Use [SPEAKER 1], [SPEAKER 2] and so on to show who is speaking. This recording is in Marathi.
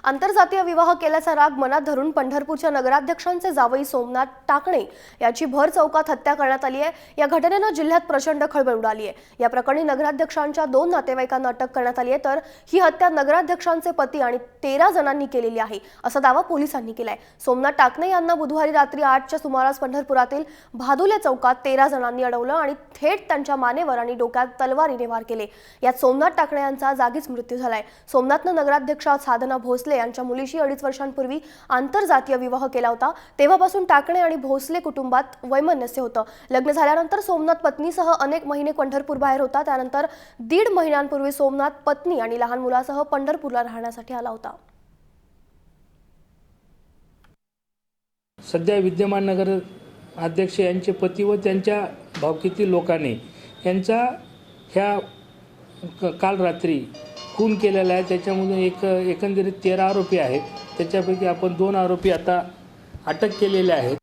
[SPEAKER 1] आंतरजातीय विवाह केल्याचा राग मनात धरून पंढरपूरच्या नगराध्यक्षांचे जावई सोमनाथ टाकणे याची भर चौकात हत्या करण्यात आली आहे। या घटनेने जिल्ह्यात प्रचंड खळबळ उडाली आहे। या प्रकरणी नगराध्यक्षांच्या 2 नातेवाईकांना अटक करण्यात आली आहे, तर ही हत्या नगराध्यक्षांचे पती आणि 13 जणांनी केलेली आहे, असा दावा पोलिसांनी केलाय। सोमनाथ टाकणे यांना बुधवारी रात्री 8च्या सुमारास पंढरपुरातील भादुले चौकात 13 जणांनी अडवलं आणि थेट त्यांच्या मानेवर आणि डोक्यात तलवारीने वार केले। यात सोमनाथ टाकणे यांचा जागीच मृत्यू झालाय। सोमनाथने नगराध्यक्ष साधना भोसले यांच्या मुलीशी 2.5 वर्षांपूर्वी आंतरजातीय विवाह केला होता। तेव्हापासून टाकणे आणि भोसले कुटुंबात वैमनस्य होतं। लग्न झाल्यानंतर सोमनाथ पत्नीसह अनेक महिने पंढरपूर बाहेर होता। त्यानंतर 1.5 महिन्यांपूर्वी सोमनाथ पत्नी आणि लहान मुलासह पंढरपूरला राहण्यासाठी आला होता।
[SPEAKER 2] सध्या विद्यमान नगर अध्यक्ष यांचे पती व त्यांच्या भावकीतील लोकांनी यांचा ह्या काल रात्री खून केलेला आहे। त्याच्यामधून एकंदरीत 13 आरोपी आहेत। त्याच्यापैकी आपण 2 आरोपी आता अटक केलेले आहेत।